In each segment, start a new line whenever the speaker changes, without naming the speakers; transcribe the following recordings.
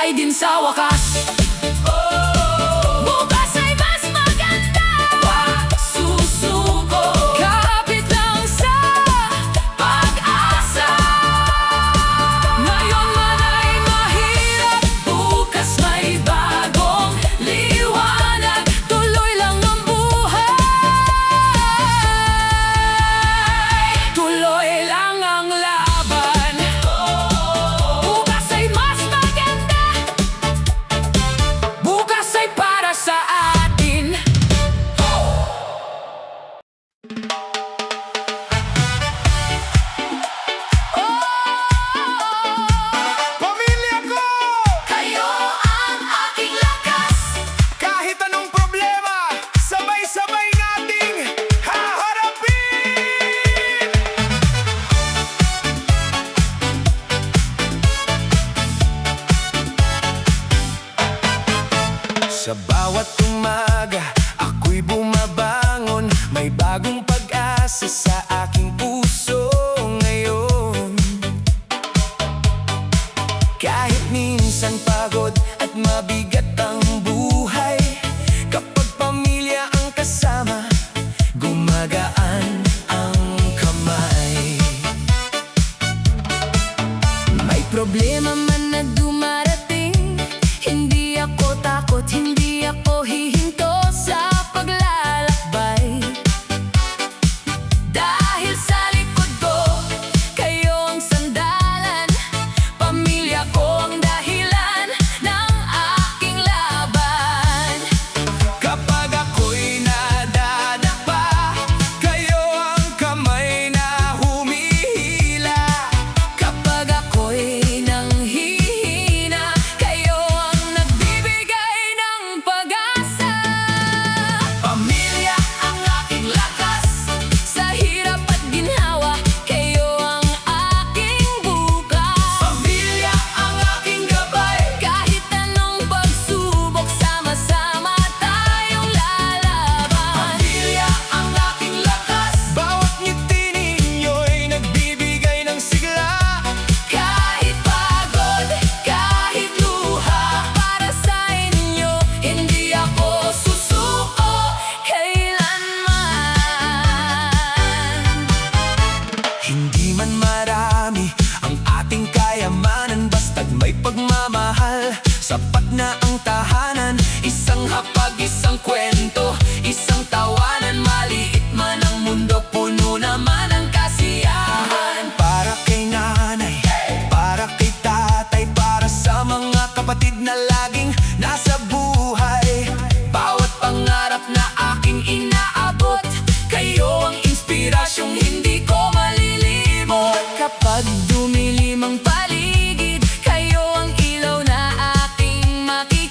tagumpay din sa wakas. Bukas ay mas maganda, susuko, kapit lang sa pag-asa. Ngayon man ay mahirap, bukas may bagong liwanag. Tuloy lang ang buhay, tuloy lang ang laban. Bukas ay mas maganda, bukas ay para sa atin.
Pamilya ko!
Kayo ang aking lakas.
Kahit anong problema, sabay-sabay nating haharapin! Sa bawat umaga, ako'y bumabangon. May bagong pag-asa sa aking puso ngayon. Kahit minsan pagod at mabigat ang buhay, kapag pamilya ang kasama, gumagaan ang kamay. May problema man na dumarating, hindi ako takot, hindi ako hihinto sa paglalakbay. Dahil sa likod ko, kayo ang sandalan, pamilya ko ang dahilan ng aking laban. Kapag ako'y nadadapa, kayo ang kamay na humihila. Kapag ako'y nanghihina, kayo ang nagbibigay ng pag-asa. Pamilya ang aking lakas, sa hirap at ginhawa, kayo ang aking bukas. Pamilya ang aking gabay, kahit anong pagsubok, sama-sama tayong lalaban. Pamilya ang aking lakas, Bawat ngiti ninyo'y nagbibigay ng sigla.
kahit pagod, kahit luha, para sa inyo, hindi ako susuko kailanman.
Hindi man marami ang ating kayamanan, basta't may pagmamahal, sapat na ang tahanan. Isang hapag, isang kwento, isang tawanan. Maliit man ang mundo, puno naman ang kasiyahan. Para kay nanay, para kay tatay, para sa mga kapatid na laging nasa buhay. Bawat pangarap na aking inaabot, kayo ang inspirasyong hindi ko malilimot.
Kapag dumilim ang paligid, kayo ang ilaw na aking makikita.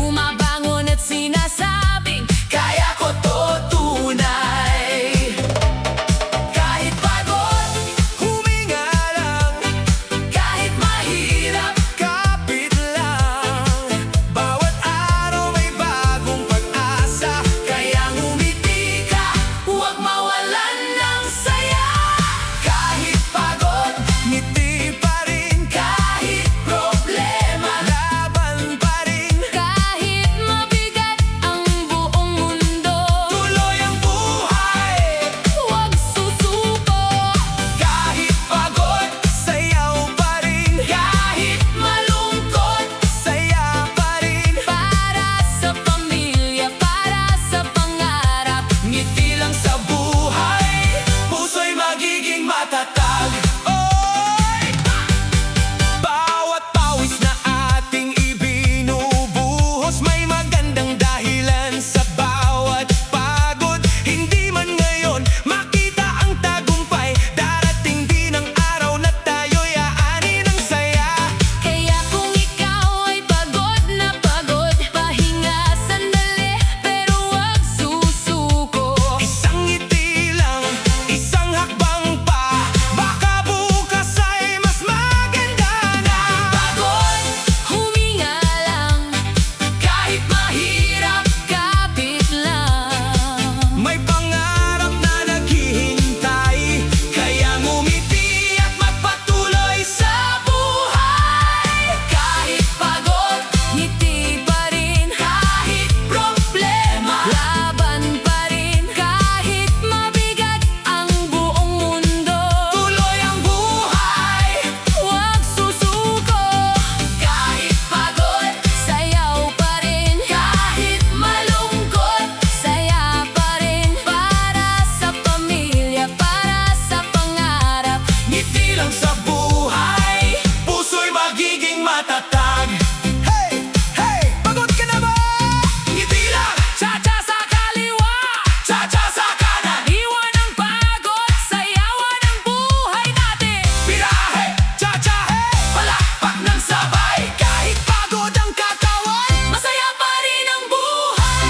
Bumabangon at sinasabing
kaya ko to tunay. Kahit pagod, huminga lang.
kahit mahirap,
Kapit lang. Bawat araw may bagong pag-asa.
kaya ngumiti ka, huwag mawalan ng saya.
Kahit pagod, ngiti pa rin.
Kahit problema,
Laban pa rin.
kahit mabigat ang buong mundo,
Tuloy ang buhay.
huwag susuko.
Kahit pagod, sayaw pa rin.
Kahit malungkot,
Saya pa rin.
para sa pamilya, para sa pangarap.
Ngiti lang sa buhay, puso'y magiging matatag. Oy! Bawat pawis na ating ibinubuhos, may magandang dahilan sa bawat pagod. Hindi man ngayon makita ang tagumpay, darating din ang araw na tayo'y aanin ng saya.
Kaya kung ikaw ay pagod na pagod, pahinga sandali, pero huwag susuko.
Isang ngiti lang, isang hakbang pa, baka bukas ay mas maganda na.
Pagod, huminga lang, kahit mahirap, kapit lang.
May pangarap na naghihintay, kaya ngumiti at magpatuloy sa buhay.
Kahit pagod, ngiti pa rin. Kahit problema, laban pa rin. Kahit mabigat ang buong mundo,
Tuloy ang buhay.
huwag susuko. Kahit pagod, sayaw pa rin. Kahit malungkot, saya pa rin. Para sa pamilya, para sa pangarap.
Ngiti lang sa buhay, puso'y magiging matatag. Hey! Hey! Pagod ka na ba? Ngiti lang!
Cha-cha sa kaliwa,
Cha-cha sa kanan!
iwan ang pagod, sayawan ang buhay natin.
Birahe! Cha-cha! Hey! Palakpak ng sabay, kahit pagod ang katawan.
Masaya pa rin ang buhay.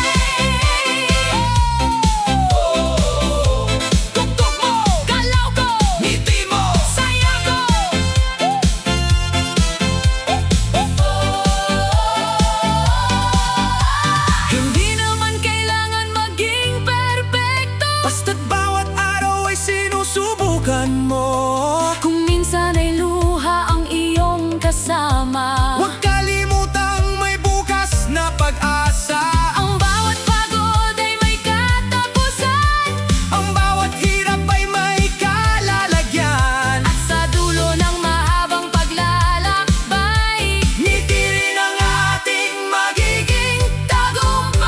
Tugtog mo!
Galaw ko,
Ngiti mo!
saya ko. Hindi naman kailangan maging perpekto.
Basta't bawat araw ay sinusubukan mo.
Kung minsan ay luha ang iyong kasama,
Huwag kalimutang may bukas na pag-asa.
ang bawat pagod ay may katapusan.
Ang bawat hirap ay may kalalagyan.
At sa dulo ng mahabang paglalakbay,
Ngiti rin ang ating magiging
tagumpay.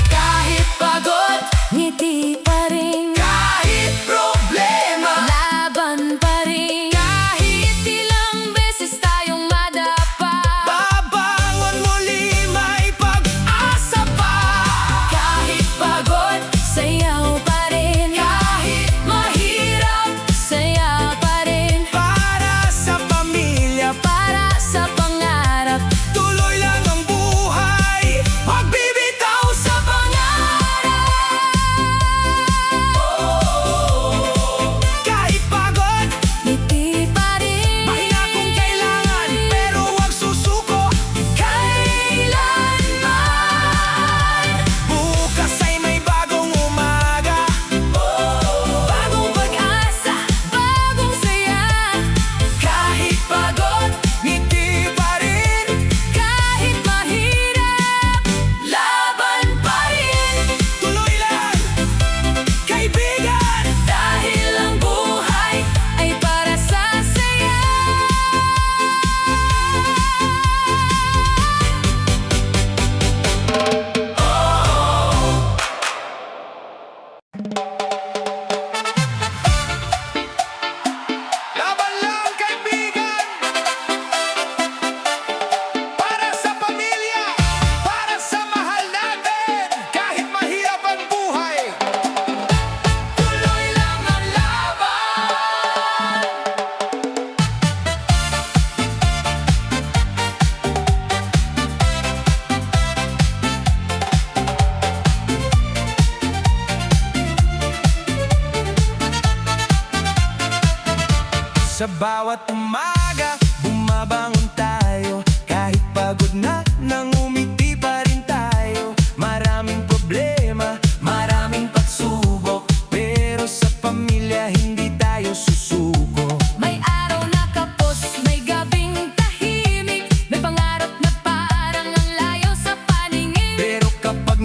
Kahit pagod, ngiti pa rin.
kahit problema.
Laban pa rin. Kahit ilang beses tayong madapa,
Babangon muli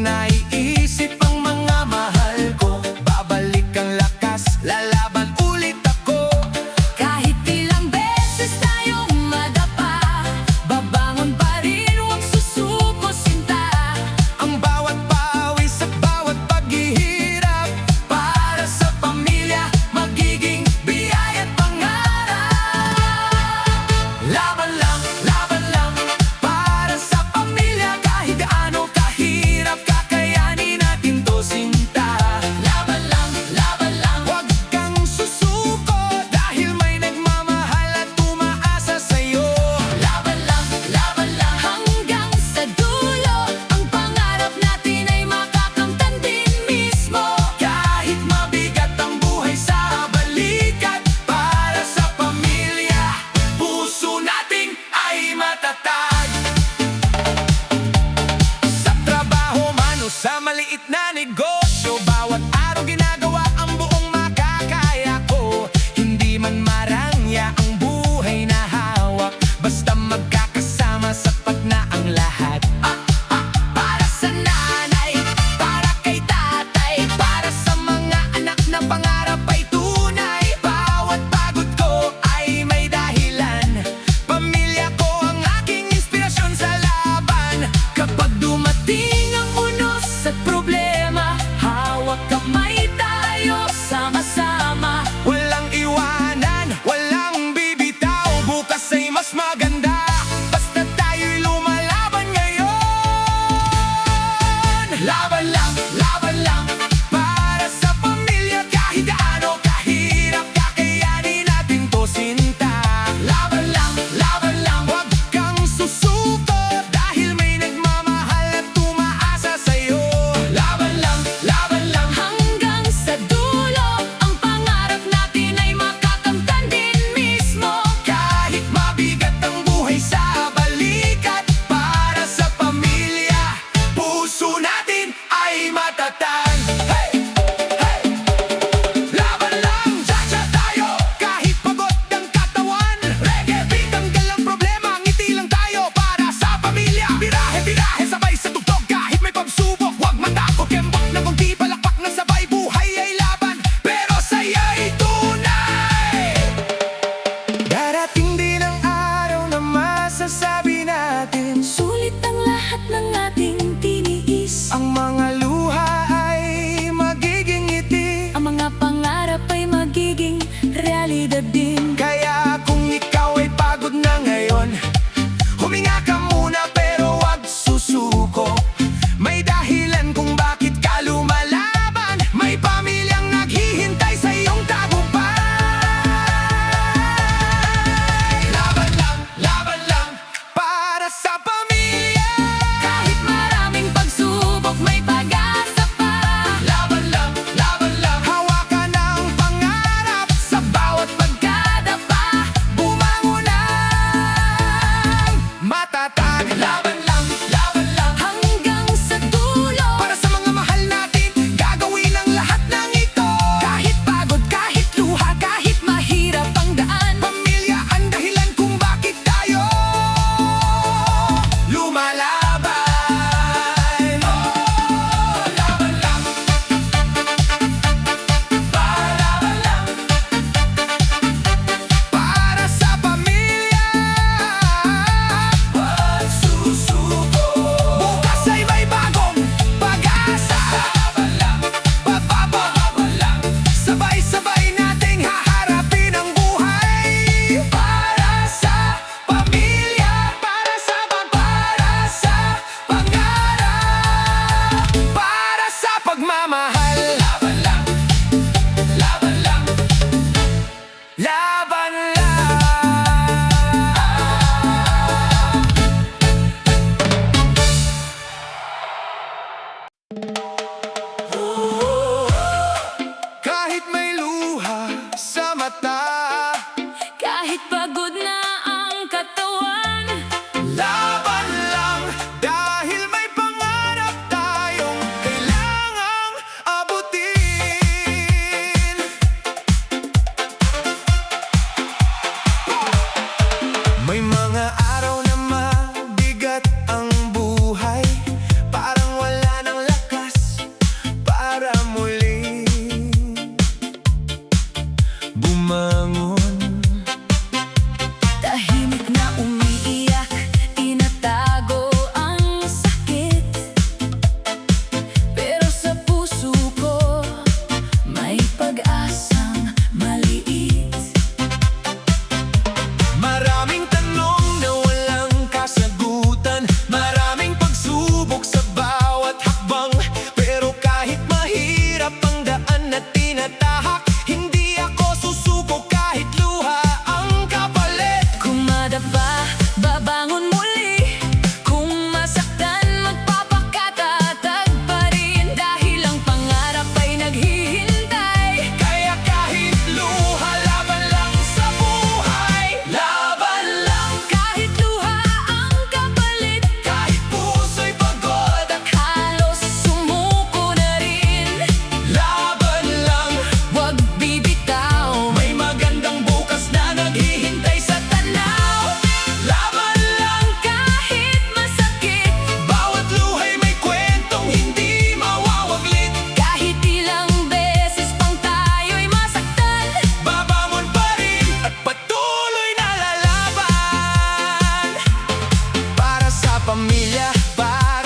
naiisip ang mga mahal ko. Babalik ang lakas, lalaban ulit ako.
Kahit ilang beses tayong madapa, babangon pa rin, huwag susuko sinta.
Ang bawat pawis at bawat paghihirap, para sa pamilya, magiging biyaya at pangarap. Laban lang, para sa pamilya. Kahit gaano kahirap, kakayanin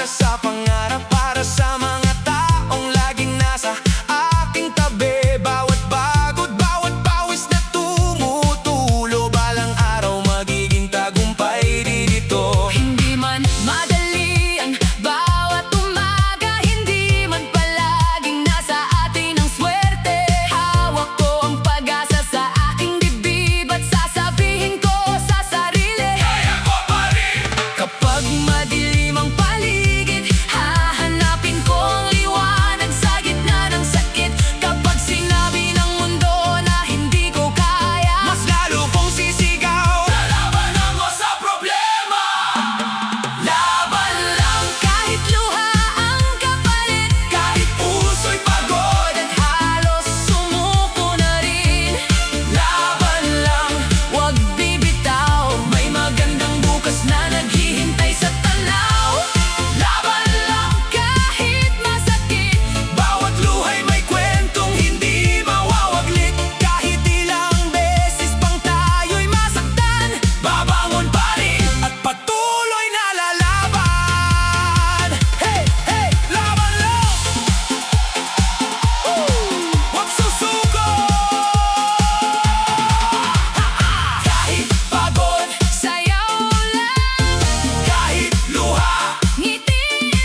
para sa pangarap, para sa mga taong laging nasa aking tabi. Bawat pagod, bawat pawis na tumutulo, balang araw magiging tagumpay dito.
Hindi man madali ang bawat umaga, hindi man palaging nasa atin ang swerte. Hawak ko ang pag-asa sa aking dibdib at sasabihin ko sa sarili,
Kaya ko pa rin!
kapag madilim ang paligid, hahanapin ko ang liwanag sa gitna ng sakit. Kapag sinabi ng mundo na hindi ko kaya,
Mas lalo kong sisigaw, lalabanan mo sa problema.
laban lang kahit luha ang kapalit.
Kahit puso'y pagod,
At halos sumuko na rin,
laban lang.
huwag bibitaw. May magandang bukas na naghihintay sa tanaw. Laban lang kahit masakit.
Bawat luhay may kwentong hindi mawawaglit. Kahit ilang beses pang tayo'y masaktan, babangon pa rin at patuloy na lalaban. Hey, hey, laban lang! Huwag susuko! Kahit pagod,
Sayaw lang,
kahit luha,
ngiti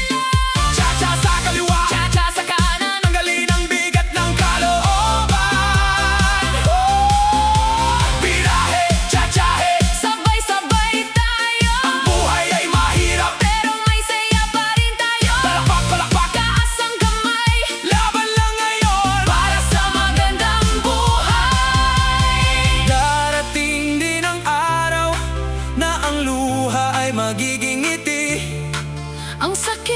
lang,
tsa-tsa sa kaliwa,
tsa-tsa sa kanan.
tanggalin ang bigat ng kalooban. Birahe, tsa-tsahe,
Sabay-sabay tayo,
buhay ay mahirap.
pero may saya pa rin tayo.
Palakpak, palakpak,
Taas ang kamay
laban lang ngayon.
para sa magandang buhay.
Darating din ang araw na ang luha ay magiging ngiti.
Ang sakit